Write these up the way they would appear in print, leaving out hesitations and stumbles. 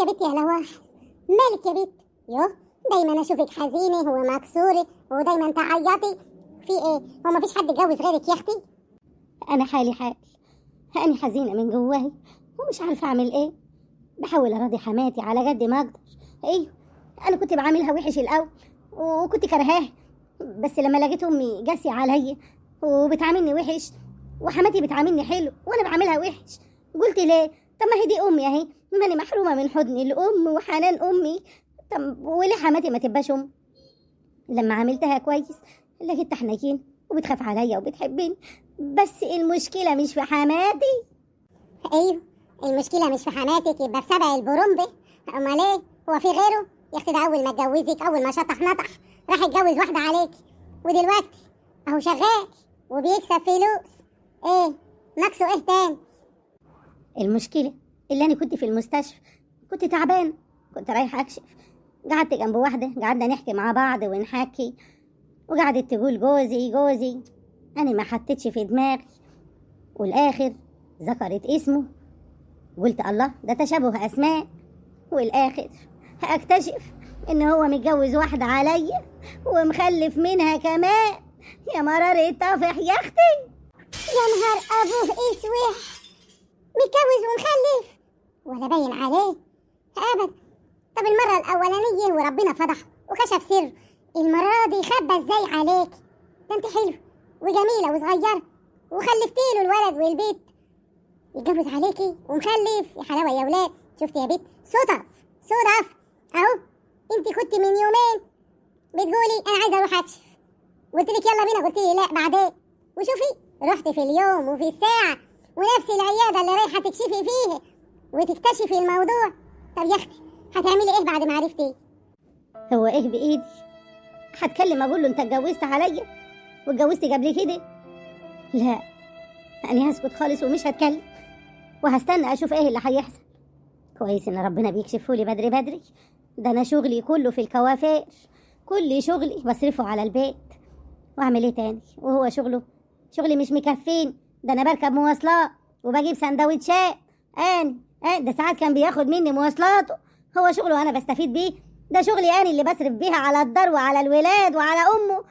يا بنتي يا لواحظ، مالك يا بنت؟ يوه، دايما اشوفك حزينه ومكسوره ودايما تعيطي. في ايه؟ هو مفيش حد اتجوز غيرك يا اختي؟ انا حالي حال، انا حزينه من جواي ومش عارفه اعمل ايه. بحاول اراضي حماتي على قد ما اقدر. ايوه، انا كنت بعاملها وحش الاول وكنت كرهاها، بس لما لقيت امي قاسيه عليا وبتعاملني وحش وحماتي بتعاملني حلو وانا بعاملها وحش، قلت ليه؟ طب ما هي دي امي اهي، ماني محرومه من حضن الام وحنان امي. طب وليه حماتي ما تبقاش ام؟ لما عاملتها كويس لقيتها حنين وبتخاف عليا وبتحبني، بس المشكله مش في حماتي. ايوه، المشكله مش في حماتك، يبقى في سبع البرمبه. امال ايه؟ هو في غيره يا اختي؟ ده اول ما اتجوزك، اول ما شطح نطح راح يتجوز واحده عليك، ودلوقتي اهو شغال وبيكسب فلوس. ايه ناقصه ايه تاني؟ المشكله اللي انا كنت في المستشفى، كنت تعبان، كنت رايحه اكشف، قعدت جنب واحده، قعدنا نحكي مع بعض ونحكي، وقعدت تقول جوزي جوزي. انا ما حطيتش في دماغي، والاخر ذكرت اسمه، قلت الله ده تشابه اسماء، والاخر هاكتشف ان هو متجوز واحده عليا ومخلف منها كمان. يا مرار الطافح يا اختي. يا نهار ابوه اسوح، متجوز ومخلف ولا باين عليه ابدا؟ طب المره الاولانيه وربنا فضحه وكشف سر، المره دي خبى ازاي عليك؟ ده انت حلو وجميله وصغيره وخلفتي له الولد والبيت، يتجوز عليكي ومخلف؟ يا حلاوه يا ولاد. شفتي يا بنت؟ صدف صدف اهو. انت كنت من يومين بتقولي انا عايزه اروح اكشف، قلت لك يلا بينا، قلت لي لا بعدين، وشوفي رحت في اليوم وفي الساعه ونفس العياده اللي رايحه تكشفي فيها وتكتشفي الموضوع. طب يا اختي هتعملي ايه بعد ما عرفتي؟ هو ايه بايدي؟ هتكلم اقول له انت اتجوزت عليا واتجوزت قبل كده؟ لا، انا هسكت خالص ومش هتكلم، وهستنى اشوف ايه اللي هيحصل. كويس ان ربنا بيكشفهولي بدري بدري، ده انا شغلي كله في الكوافير، كل شغلي بصرفه على البيت، واعمل ايه تاني وهو شغلي مش مكفين. ده انا بركب مواصلات وبجيب سندوتشات، ده ساعات كان بياخد مني مواصلاته، هو شغله انا بستفيد بيه؟ ده شغلي انا اللي بصرف بيها على الدار وعلى الولاد وعلى امه.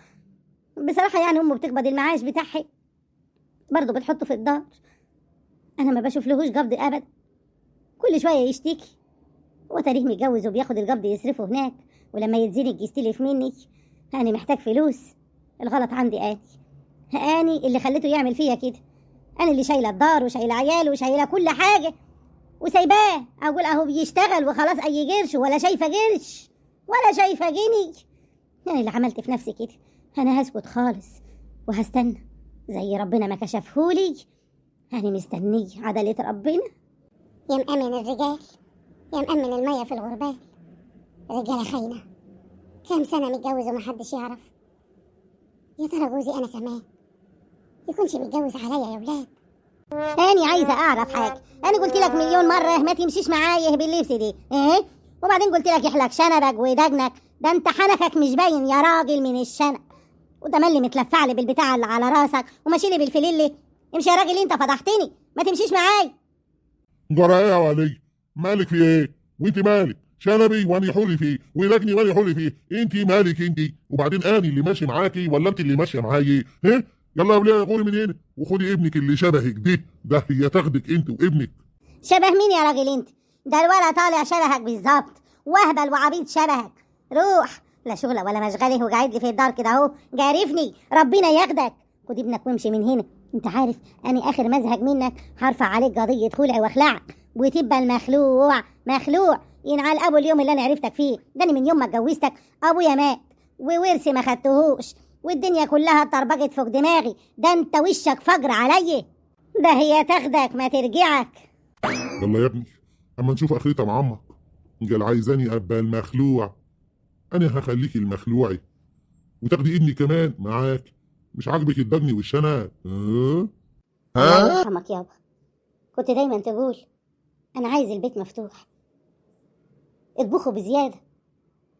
بصراحه يعني امه بتقبض المعاش بتاعها برضه بتحطه في الدار، انا ما بشوف لهوش قبض ابدا، كل شويه يشتكي وتاريخ متجوز وبياخد القبض يصرفه هناك، ولما يتزنق يستلف مني. أنا محتاج فلوس، الغلط عندي أني اللي خليته يعمل فيا كده، أنا اللي شايلة الدار وشايلة عياله وشايلة كل حاجة وسايباه أقول أهو بيشتغل وخلاص، أي قرش ولا شايفة قرش ولا شايفة جنيه. أنا اللي عملت في نفسي كده، أنا هسكت خالص وهستنى زي ربنا ما كشفهولي. أنا مستنية عدالة ربنا. يا مأمن الرجال، يا مأمن المية في الغربال، رجالة خاينة، كام سنة متجوز ومحدش يعرف؟ يا ترى جوزي أنا كمان يكونش متجوز عليا يا ولاد؟ أنا عايزة أعرف حاجة، أنا قلت لك مليون مرة ما تمشيش معايا باللبس دي، إيه؟ وبعدين قلت لك يحلق شنبك ودجنك، ده أنت حنكك مش باين يا راجل من الشنب، وده مالي متلفع لي بالبتاع اللي على راسك وماشي لي بالفليلي. امشي يا راجل، أنت فضحتني، ما تمشيش معايا. جرى ايه يا ولي؟ مالك في ايه؟ وانت مالك؟ شنبي واني حر فيه ولجني واني حر فيه، انت مالك انت؟ وبعدين اني اللي ماشي معاكي ولا انت اللي ماشيه معايا؟ ها؟ يلا يا وليه غوري من هنا وخدي ابنك اللي شبهك ده هي تاخدك انت وابنك. شبه مين يا راجل انت؟ ده الولد طالع شبهك بالظبط، وهبل وعبيط شبهك. روح، لا شغله ولا مشغله وقاعد لي في الدار كده اهو جارفني، ربنا ياخدك. خد ابنك وامشي من هنا، انت عارف اني اخر مزهق منك هرفع عليك قضيه خلع واخلعك وتبقى مخلوع ينعل ابو اليوم اللي انا عرفتك فيه. ده أنا من يوم ما اتجوزتك ابويا مات وورثي ما خدتهوش والدنيا كلها اتطربقت فوق دماغي، ده انت وشك فجر عليا، ده هي تاخدك ما ترجعك. يلا يا ابني اما نشوف اخرتها مع امك. قال عايزاني ابقى المخلوع، انا هخليكي المخلوعي وتاخدي ابني كمان معاك. مش عاجبك الدجن والشنب؟ الله يرحمك يابا، كنت دايما تقول انا عايز البيت مفتوح، اطبخوا بزياده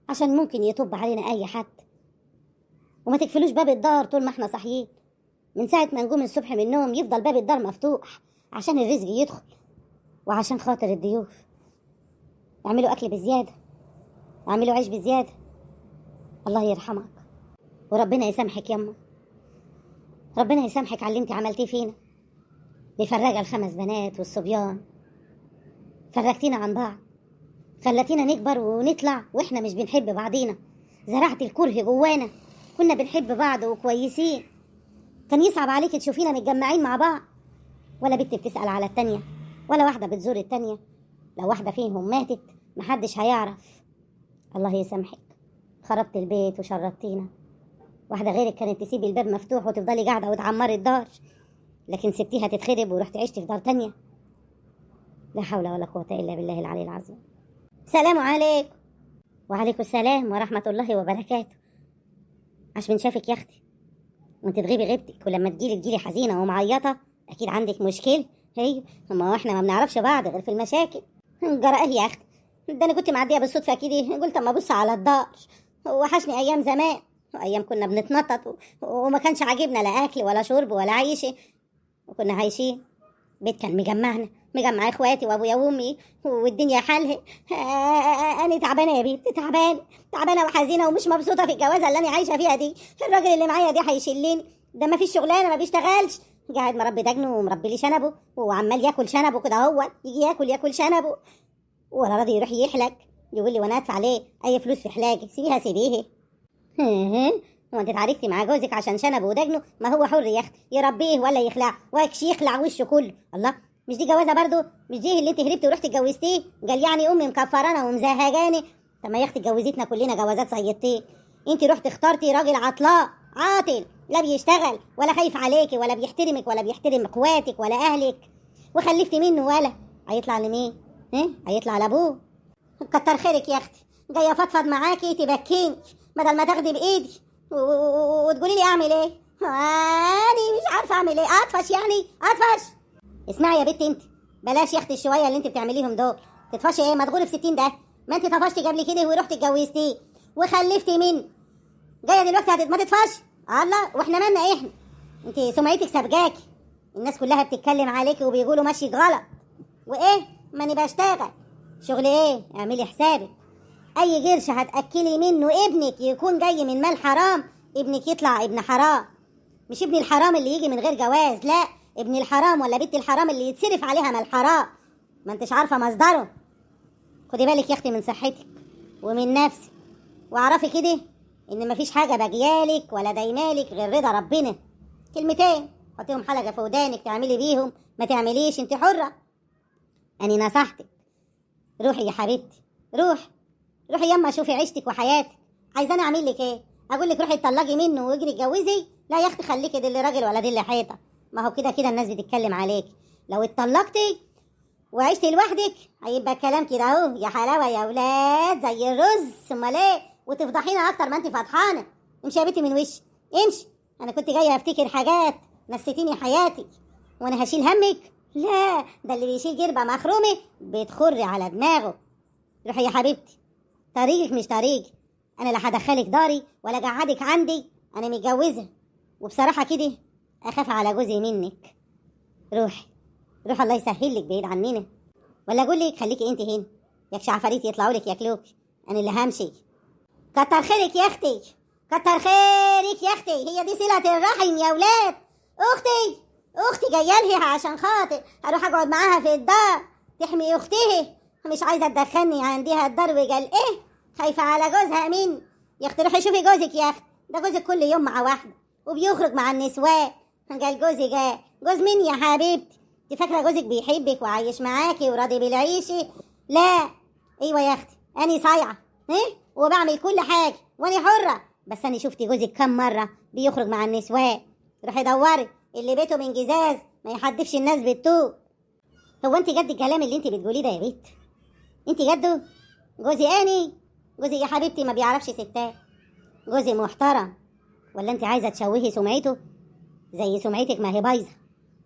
عشان ممكن يطب علينا اي حد، وما تقفلوش باب الدار طول ما احنا صاحيين، من ساعه ما نقوم الصبح من النوم يفضل باب الدار مفتوح عشان الرزق يدخل وعشان خاطر الضيوف. اعملوا اكل بزياده، اعملوا عيش بزياده. الله يرحمك وربنا يسامحك يما، ربنا يسامحك على اللي انت عملتيه فينا. مفرجه الخمس بنات والصبيان، فرجتينا عن بعض، خلتينا نكبر ونطلع واحنا مش بنحب بعضينا. زرعت الكره جوانا، كنا بنحب بعض وكويسين. كان يصعب عليك تشوفينا متجمعين مع بعض، ولا بنت بتسأل على التانية، ولا واحدة بتزور التانية. لو واحدة فيهم ماتت محدش هيعرف. الله يسامحك، خربت البيت وشردتينا. واحدة غيرك كانت تسيب الباب مفتوح وتفضلي قاعدة وتعمري الدار، لكن سبتيها تتخرب ورحت عشتي في دار تانية. لا حول ولا قوة إلا بالله العلي العظيم. سلام عليكم. وعليكم السلام ورحمة الله وبركاته. عاش من شافك يا أختي، وانت تغيبي غيبتك، ولما تجيلي حزينة ومعيطة أكيد عندك مشكلة. هي ما احنا ما بنعرفش بعض غير في المشاكل. جرى ايه يا أختي؟ ده أنا كنت معدية بالصدفة كده، قلت أما أبص على الدار. وحشني أيام زمان، وأيام كنا بنتنطط وما كانش عاجبنا لا أكل ولا شرب ولا عيشة، وكنا عايشين. بيت كان مجمع اخواتي وابويا وامي والدنيا حالها. انا تعبانه يا بنت، تعبانه وحزينه ومش مبسوطه في الجوازه اللي انا عايشه فيها دي. الراجل اللي معايا دي هيشلني، ده ما فيش شغلانه، ما بيشتغلش، قاعد مربي دجنه ومربي لي شنبه وعمال ياكل شنبه كده، هو يجي ياكل شنبه ولا راضي يروح يحلق. يقول لي وانا ادفع عليه اي فلوس في حلاقي؟ سيبيه. هو انت اتعاركتي مع جوزك عشان شنبه ودجنه؟ ما هو حر يا اختي، يربيه ولا يخلع، واكش يخلع وشه كله. الله، مش دي جوازه برضه؟ مش دي اللي انت هربتي ورحتي اتجوزتيه؟ قال يعني امي مكفرانه ومزهجاني. طب ما يا اختي اتجوزتنا كلنا جوازات صيدتيه. انت رحتي اخترتي راجل عاطل، لا بيشتغل ولا خايف عليكي ولا بيحترمك ولا بيحترم اخواتك ولا اهلك، وخلفتي منه ولا هيطلع لمين؟ هيطلع لابوه. كتر خيرك يا اختي، جايه افضفض معاكي تبكيني بدل ما تاخدي بايدي وتقولي لي اعمل ايه. انا مش عارفه اعمل ايه. اطفش يعني اطفش؟ اسمعي يا بنت انت، بلاش يا اختي الشويه اللي انت بتعمليهم دول. تطفشي ايه؟ ما تغوري في 60 ده. ما انت طفشتي قبل كده ورحتي اتجوزتيه وخلفتي منه، جايه دلوقتي ما تطفشي؟ الله، واحنا مالنا احنا؟ انت سمعتك سابقاكي، الناس كلها بتتكلم عليكي وبيقولوا ماشي غلط. وايه؟ ماني بشتغل. شغل ايه؟ اعملي حسابك، اي قرش هتاكلي منه ابنك يكون جاي من مال حرام، ابنك يطلع ابن حرام. مش ابن الحرام اللي يجي من غير جواز، لا، ابن الحرام ولا بنت الحرام اللي يتصرف عليها مال حرام، ما انتش عارفه مصدره. خدي بالك يا اختي من صحتك ومن نفسك، واعرفي كده ان مفيش حاجه باجيالك ولا دايمالك غير رضا ربنا. كلمتين حطيهم حلقه في ودانك تعملي بيهم، ما تعمليش انت حره. اني نصحتك، روحي يا حبيبتي، روحي يما شوفي عيشتك وحياتك. عايزاني اعمل لك ايه؟ اقول لك روحي اتطلقي منه واجري اتجوزي؟ لا يا اختي، خليكي دي اللي راجل ولا دي اللي حيطه. ما هو كده الناس بتتكلم عليك. لو اتطلقتي وعشتي لوحدك هيبقى الكلام كده اهو، يا حلاوه يا ولاد زي الرز. امال ايه؟ وتفضحينا اكتر ما انت فضحانه. امشي يا بنتي من وشي، امشي. انا كنت جايه افتكر حاجات، نسيتيني حياتي وانا هشيل همك؟ لا، ده اللي بيشيل جربه مخرومه بتخر على دماغه. روحي يا حبيبتي، طريقك مش طريقي. انا لا هدخلك داري ولا قعدك عندي، انا متجوزه وبصراحه كده اخاف على جوزي منك. روحي، الله يسهل لك بعيد عننا، ولا اقول لك خليكي انت هنا، ياكش عفاريت يطلعوا لك ياكلوك، انا اللي همشي. كتر خيرك يا اختي، كتر خيرك يا اختي، هي دي صله الرحم يا ولاد. اختي جايه لها عشان خاطر اروح اقعد معاها في الدار تحمي اختها، مش عايزه تدخلني عندها الدار. وقال ايه؟ خايفه على جوزها مين؟ يا اختي روحي شوفي جوزك يا اختي، ده جوزك كل يوم مع واحده وبيخرج مع النسوان. قال جوزي جاء. جوز مين يا حبيبتي؟ انت فاكره جوزك بيحبك وعايش معاكي وراضي بالعيشه؟ لا. ايوه يا اختي، انا صايعه وبعمل كل حاجه وانا حره، بس انا شفت جوزك كم مره بيخرج مع النسوان. روحي دوري، اللي بيته من جزاز ما يحدفش الناس بالطوب. هو انت جد الكلام اللي انت بتقوليه ده يا بيت؟ انت جده؟ جوزي يا حبيبتي ما بيعرفش ستات، جوزي محترم. ولا انت عايزه تشوهي سمعته زي سمعتك؟ ما هي بايظه.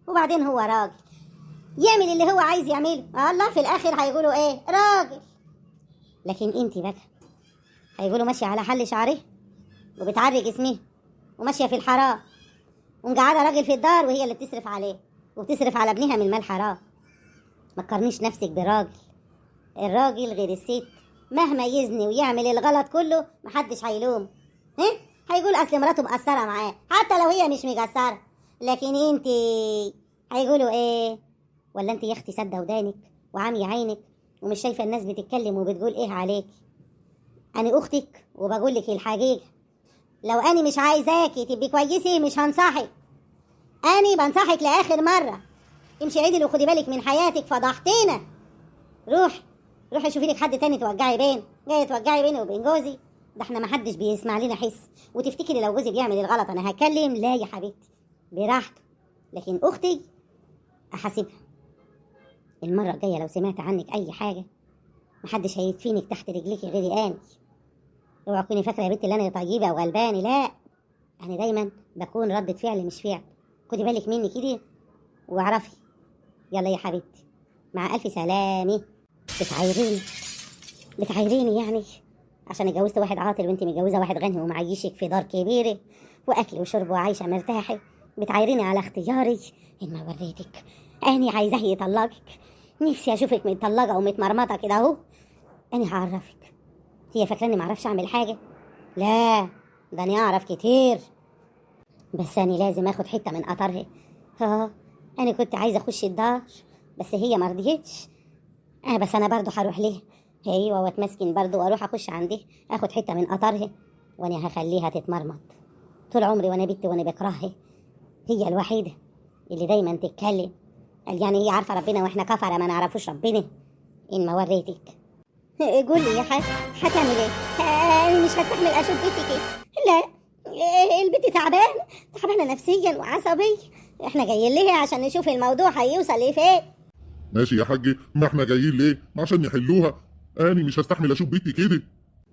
وبعدين هو راجل يعمل اللي هو عايز يعمله، الله في الاخر هيقولوا ايه؟ راجل. لكن انت بقى هيقولوا ماشيه على حل شعره وبتعري جسمه وماشيه في الحرام ومقعده راجل في الدار وهي اللي بتصرف عليه وبتصرف على ابنها من مال حرام. ما تقارنيش نفسك براجل، الراجل غير الست، مهما يزني ويعمل الغلط كله محدش هيلوم. هيقول اصل مراته مقصره معاه حتى لو هي مش مقصره. لكن انتي هيقولوا ايه؟ ولا انتي يا اختي سادة ودانك وعامية عينك ومش شايفه الناس بتتكلم وبتقول ايه عليك؟ انا اختك وبقول لك الحقيقه، لو انا مش عايزاكي تبقي كويسه مش هنصحك. انا بنصحك لاخر مره، امشي عدل وخدي بالك من حياتك، فضحتينا. روحي شوفي لك حد تاني توجعي بين، جايه توجعي بيني وبين جوزي؟ ده احنا محدش بيسمع لنا حس. وتفتكري لو جوزي بيعمل الغلط انا هتكلم؟ لا يا حبيبتي، براحته. لكن اختي احاسبها. المره الجايه لو سمعت عنك اي حاجه محدش هيدفينك تحت رجليكي غيري انا. اوعى تكوني فاكره يا بنتي ان انا طيبه وغلبانه، لا، انا دايما بكون ردة فعل مش فعل. خدي بالك مني كده واعرفي. يلا يا حبيبتي، مع الف سلامه. بتعايريني يعني عشان اتجوزت واحد عاطل وانت متجوزه واحد غني ومعيشك في دار كبيره واكل وشرب وعايشه مرتاحه. بتعايريني على اختياري. ما وريتك اني عايزاه يطلقك، نفسي اشوفك متطلقه ومتمرمطه كده اهو. انا هعرفك. هي فاكراني معرفش اعمل حاجه؟ لا، ده انا اعرف كتير. بس انا لازم اخد حته من قطرها. انا كنت عايزه اخش الدار بس هي مرضيتش. بس انا برضو هروح ليه. ايوه، واتمسكن برضو واروح اخش عندي اخد حته من قطرها، وانا هخليها تتمرمط. طول عمري وانا بنت وانا بكرهها. هي الوحيده اللي دايما تتكلم، قال يعني هي عارفه ربنا واحنا كفره ما نعرفوش ربنا. ان ما وريتك. قول لي يا حاج، هتعمل ايه؟ انا مش هستحمل اشوف بنتك. لا، البنت تعبانه نفسيا وعصبيه. احنا جايين ليه عشان نشوف الموضوع هيوصل لفين. ماشي يا حاج، ما احنا جايين ليه؟ ما عشان نحلوها. انا مش هستحمل اشوف بنتي كده.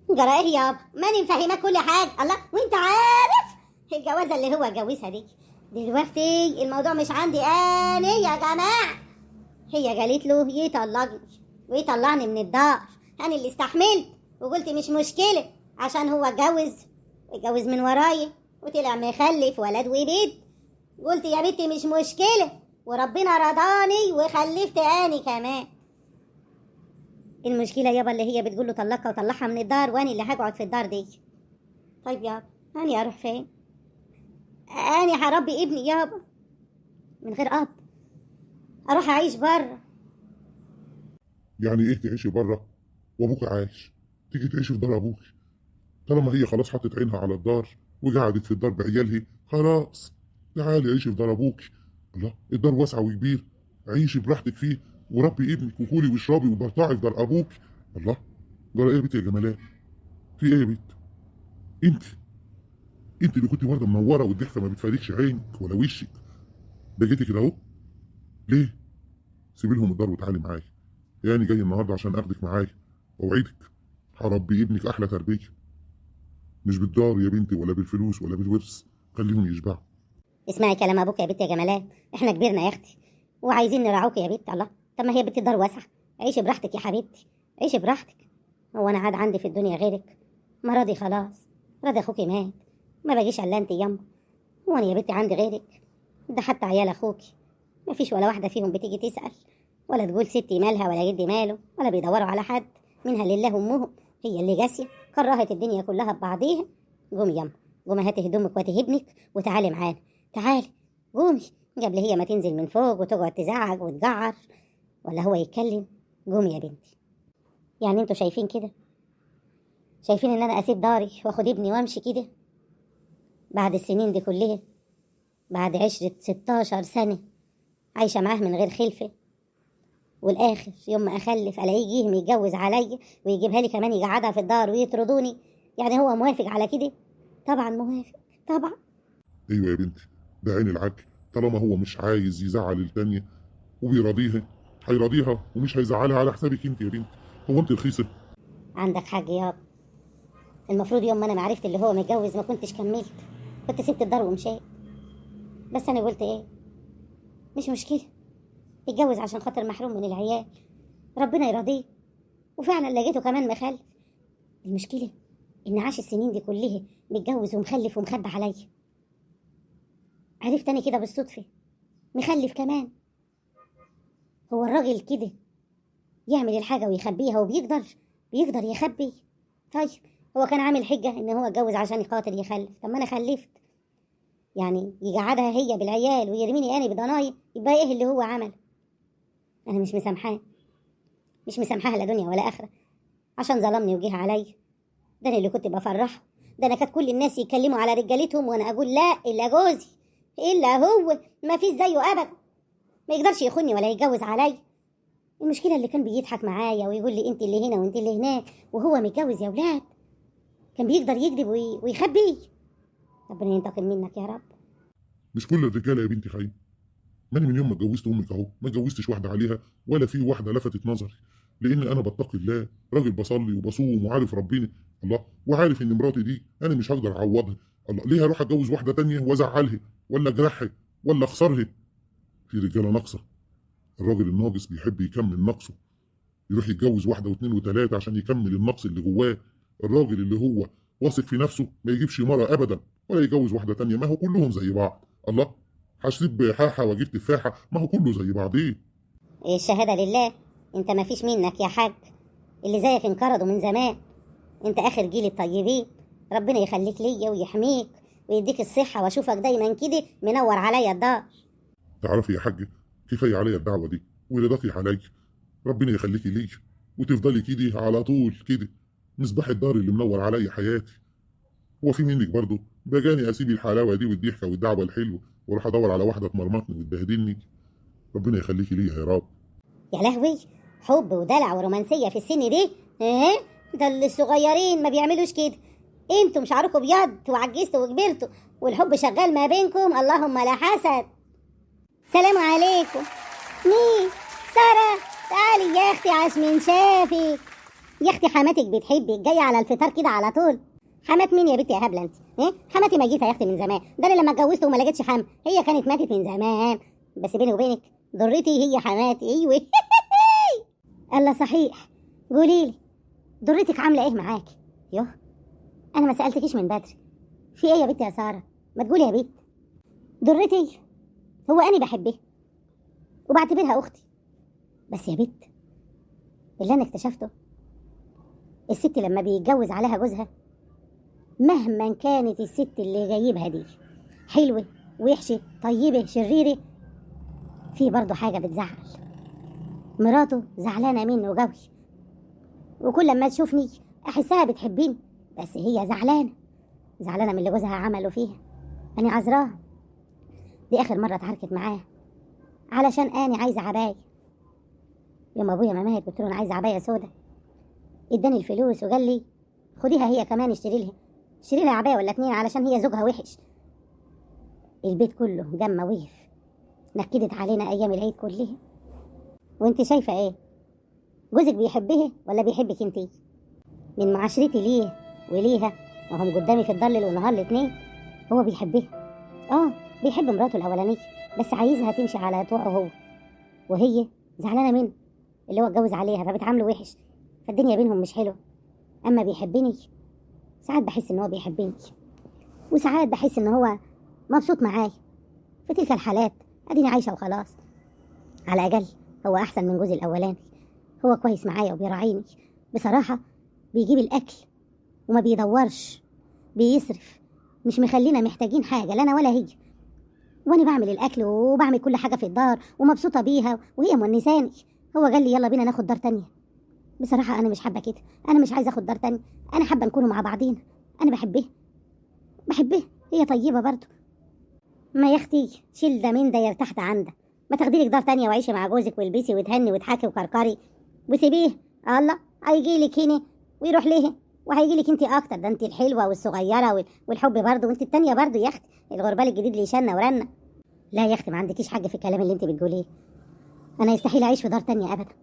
جرى ايه يابا؟ ماني مفهمك كل حاجه. الله، وانت عارف الجوازه اللي هو جوزها دي دلوقتي الموضوع مش عندي انا يا جماعه. هي قالت له يطلقني ويطلعني من الدار. انا اللي استحملت وقلت مش مشكله عشان هو اتجوز من ورايا وطلع مخلف ولد وبيت. قلت يا بنتي مش مشكله، وربنا رضاني وخلفت اني كمان. المشكله يابا اللي هي بتقول له طلقها وطلعها من الدار، وانا اللي هقعد في الدار دي. طيب يابا، انا اروح فين؟ انا هربي ابني يابا من غير اب؟ اروح اعيش بره؟ يعني ايه تعيشي بره وابوك عايش؟ تيجي تعيشي في دار ابوك؟ طالما هي خلاص حطت عينها على الدار وقعدت في الدار بعيالها، خلاص تعالي عيشي في دار ابوك. الله، الدار واسعه وكبير، عيشي براحتك فيه وربي ابنك وكولي واشربي وبرطعي في دار ابوك. الله، جرى ايه يا بنت يا جمالات؟ في ايه يا بنت؟ انت اللي كنت ورده منوره والضحكه ما بتفارقش عينك ولا وشك، بقيتي كده اهو. ليه؟ سيبي لهم الدار وتعالي معايا. يعني جاي النهارده عشان اخدك معايا، اوعدك هربي ابنك احلى تربيه. مش بالدار يا بنتي ولا بالفلوس ولا بالورث، خليهم يشبعوا. اسمعي كلام ابوك يا بنت يا جمالات، احنا كبرنا يا اختي وعايزين نرعوك يا بنت. الله، طب ما هي بنت الدار واسعه، عيشي براحتك يا حبيبتي، عيشي براحتك. هو انا عاد عندي في الدنيا غيرك؟ ما راضي خلاص، راضي اخوكي مات، ما باجيش الا انت يما. هو انا يا بنتي عندي غيرك؟ ده حتى عيال اخوكي ما فيش ولا واحده فيهم بتيجي تسال ولا تقول ستي مالها ولا جدي ماله، ولا بيدوروا على حد. منها لله امهم، هي اللي جاسيه كرهت الدنيا كلها ببعضيها. قومي يما، قومي هاتي هدومك وهاتي ابنك وتعالي معانا. تعالي قومي قبل هي ما تنزل من فوق وتقعد تزعق وتجعر ولا هو يتكلم. قومي يا بنتي. يعني انتوا شايفين كده؟ شايفين ان انا اسيب داري واخد ابني وامشي كده بعد السنين دي كلها؟ بعد 16 سنة عايشة معاه من غير خلفة، والاخر يوم ما اخلف الاقيه يجيهم يتجوز عليا ويجيبها لي كمان يقعدها في الدار ويطردوني؟ يعني هو موافق على كده؟ طبعا موافق طبعا. ايوه يا بنتي، ده عين العقل. طالما هو مش عايز يزعل التانية وبيراضيها، هيراضيها ومش هيزعلها على حسابك انت يا بنتي. هو انت رخيصه؟ عندك حاج يابا، المفروض يوم ما انا معرفت اللي هو متجوز ما كنتش كملت، كنت سبت الدار ومشيت. بس انا قلت ايه، مش مشكله يتجوز عشان خاطر محروم من العيال، ربنا يرضيه. وفعلا لقيته كمان مخلف. المشكله ان عاش السنين دي كلها متجوز ومخلف ومخبى عليا. عرفت انا كده بالصدفه مخلف كمان. هو الراجل كده يعمل الحاجة ويخبيها، بيقدر يخبي. طيب هو كان عامل حجة ان هو اتجوز عشان خاطر يخلف، طب ما انا خلفت، يعني يقعدها هي بالعيال ويرميني انا بضناي، يبقى ايه اللي هو عمل؟ انا مش مسامحاه لا دنيا ولا اخره، عشان ظلمني وجه عليا. ده انا اللي كنت بفرحه، ده انا كانت كل الناس يتكلموا على رجالتهم وانا اقول لا الا جوزي، الا هو ما فيش زيه ابدا، ما يقدرش يخوني ولا يتجوز عليا. المشكله اللي كان بيضحك معايا ويقول لي انت اللي هنا وانت اللي هناك وهو متجوز يا ولاد، كان بيقدر يكذب ويخبي. ربنا ينتقم منك يا رب. مش كل الرجاله يا بنتي خاينه. ماني من يوم ما اتجوزت امك اهو ما اتجوزتش واحده عليها، ولا في واحده لفتت نظري، لان انا بتقي الله، راجل بصلي وبصوم وعارف ربنا الله، وعارف ان مراتي دي انا مش هقدر اعوضها. الله، ليه اروح اتجوز واحده تانية وازعلها ولا اجرحها ولا اخسرها؟ في رجاله ناقصه، الراجل الناقص بيحب يكمل نقصه، يروح يتجوز واحده واثنين وثلاثه عشان يكمل النقص اللي جواه. الراجل اللي هو واثق في نفسه ما يجيبش مره ابدا ولا يتجوز واحده تانية، ما هو كلهم زي بعض. الله، هسيب حاحه واجيب تفاحه، ما هو كله زي بعضيه. الشهاده لله، انت ما فيش منك يا حاج، اللي زيك انقرضوا من زمان، انت اخر جيل الطيبين، ربنا يخليك ليا ويحميك ويديك الصحه واشوفك دايما كده منور عليا الدار. تعرفي يا حاجه، كفايه عليا الدعوه دي ورضاكي عليا، ربنا يخليكي ليا وتفضلي كده على طول كده، مصباح الدار اللي منور عليا حياتي. هو في منك برضه بجاني اسيب الحلاوه دي والضحكه والدعوه الحلوه واروح ادور على واحده تمرمطني وتبهدلني؟ ربنا يخليكي ليا يا رب. يا لهوي، حب ودلع ورومانسيه في السن دي؟ ايه ده اللي الصغيرين ما بيعملوش كده، انتم شعركم ابيض وعجزتوا وكبرتوا والحب شغال ما بينكم، اللهم لا حسد. سلام عليكم. مين؟ ساره، تعالي يا اختي عاش من شافك. يا اختي حماتك بتحبك، جايه على الفطار كده على طول. حمات مين يا بنتي يا هبله انت؟ ايه حماتي ما جيتها يا اختي من زمان، ده انا لما اتجوزت وما لقيتش حم، هي كانت ماتت من زمان، بس بيني وبينك ضرتي هي حماتي. ايوه. الله صحيح، قوليلي ضرتك عامله ايه معاكي؟ يوه، انا ما سالتكيش من بدري، في ايه يا بنتي يا ساره؟ ما تقولي يا بنت. ضرتي هو انا بحبها وبعتبرها اختي، بس يا بنت اللي انا اكتشفته، الست لما بيتجوز عليها جوزها مهما كانت الست اللي جايبها دي حلوه وحشه طيبه شريره، في برضه حاجه بتزعل. مراته زعلانه منه قوي، وكل ما تشوفني احسها بتحبيني، بس هي زعلانه من اللي جوزها عمله فيها. انا عذراها، دي اخر مره اتعاركت معاه علشان انا عايزه عبايه. يوم ابويا ما مات قلت له انا عايزه عبايه سودا، اداني الفلوس وقال لي خديها هي كمان اشتري لها عبايه ولا 2 علشان هي زوجها وحش. البيت كله جمع وقف، نكدت علينا ايام العيد كلها. وانت شايفه ايه؟ جوزك بيحبها ولا بيحبك انت؟ من معاشرتي ليه وليها وهم قدامي في الضل والنهار الاتنين، هو بيحبها. بيحب مراته الاولانيه، بس عايزها تمشي على طوعه هو، وهي زعلانه منه اللي هو اتجوز عليها فبتعامله وحش، فالدنيا بينهم مش حلوه. اما بيحبني، ساعات بحس ان هو بيحبني وساعات بحس ان هو مبسوط معايا. في تلك الحالات اديني عايشه وخلاص. على الاقل هو احسن من جوزي الاولاني، هو كويس معايا وبيراعيني بصراحه، بيجيب الاكل وما بيدورش، بيصرف، مش مخلينا محتاجين حاجه لا انا ولا هي، وانا بعمل الاكل وبعمل كل حاجه في الدار ومبسوطه بيها وهي مونساني. هو قال لي يلا بينا ناخد دار تانية، بصراحه انا مش حابه كده، انا مش عايزه اخد دار تانية، انا حابه نكونوا مع بعضينا. انا بحبها، هي طيبه برضه. ما يا اختي شيل ده من ده يرتاح ده عن ده، ما تاخدي لك دار تانية وعيشي مع جوزك والبسي وتهني وتحاكي وكركري وسيبيه. الله، هيجي لك هنا ويروح ليه، وهيجي لك انت اكتر، ده انت الحلوه والصغيره والحب برضه، وانت التانية برضه يا اختي، الغربال الجديد اللي شنا ورنا. لا يا اختي ما عندكيش حاجه في الكلام اللي انت بتقوليه، انا يستحيل اعيش في دار تانية ابدا.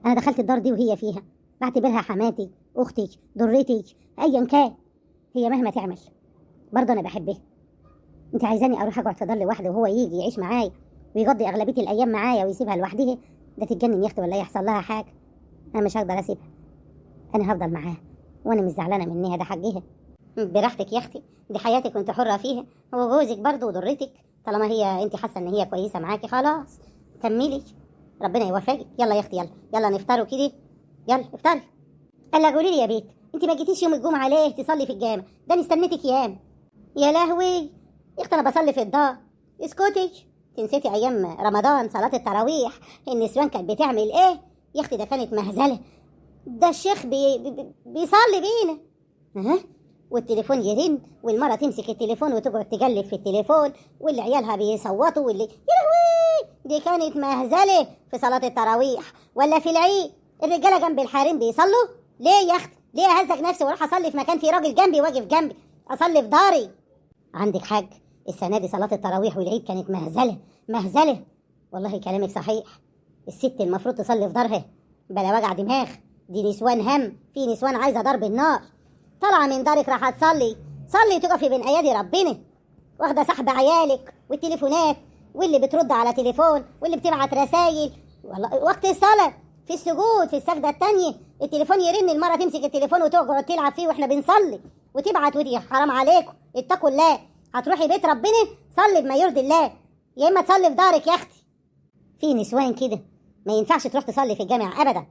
انا دخلت الدار دي وهي فيها، بعتبرها حماتي اختي ضرتي ايا كان، هي مهما تعمل برضه انا بحبها. انت عايزاني اروح اقعد في دار لوحدي وهو يجي يعيش معايا ويقضي اغلبيه الايام معايا ويسيبها لوحدها؟ ده تتجنن يا اختي ولا يحصل لها حاجه. انا مش هقدر اسيبها، انا هفضل معاها وانا مش زعلانه منها، ده حقها. براحتك يا اختي، دي حياتك وانت حره فيها، هو جوزك برضه وضرتك، طالما هي انت حاسه ان هي كويسه معاكي خلاص كملي. ربنا يوفقك. يلا يا اختي، يلا نفطروا كده، يلا افطري. قال قولي لي يا بيت، انت ما جيتيش يوم الجمعه ليه تصلي في الجامع؟ ده انا استنيتك ياما. يا لهوي يا اختي، انا بصلي في الدار. اسكتي، تنسيتي ايام رمضان صلاه التراويح النسوان كانت بتعمل ايه؟ يا اختي ده كانت مهزله. ده الشيخ بيصلي بينا، ها، والتليفون يرن والمرة تمسك التليفون وتقعد تقلب في التليفون، واللي عيالها بيصوتوا، واللي يا لهوي دي كانت مهزلة. في صلاة التراويح ولا في العيد الرجالة جنب الحريم بيصلوا؟ ليه يا اختي؟ ليه اهزك نفسي واروح اصلي في مكان فيه راجل جنبي واقف جنبي؟ اصلي في داري. عندك حاج، السنة دي صلاة التراويح والعيد كانت مهزلة مهزلة. والله كلامك صحيح، الست المفروض تصلي في دارها بلا وجع دماغ. دي نسوان هم، في نسوان عايزة ضرب النار. طالعة من دارك راح تصلي، صلي تقفي بين ايادي ربنا، واخدة سحب عيالك والتليفونات، واللي بترد على تليفون، واللي بتبعت رسايل. والله وقت الصلاة في السجود في السجدة التانية التليفون يرن، المرة تمسك التليفون وتقعد تلعب فيه واحنا بنصلي وتبعت، ودي حرام عليكم، اتقوا الله. هتروحي بيت ربنا صلي بما يرضي الله، يا اما تصلي في دارك يا اختي. في نسوان كده ما ينفعش تروح تصلي في الجامع ابدا.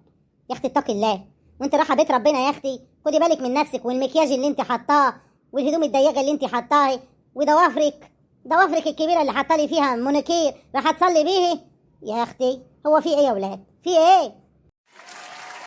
يا اختي اتقي الله، وانت رايحه بيت ربنا يا اختي خدي بالك من نفسك، والمكياج اللي انت حطاه، والهدوم الضيقه اللي انت حطاها، ضوافرك الكبيره اللي حاطه لي فيها مونيكير راح تصلي بيه. يا اختي هو في ايه يا ولاد؟ في ايه؟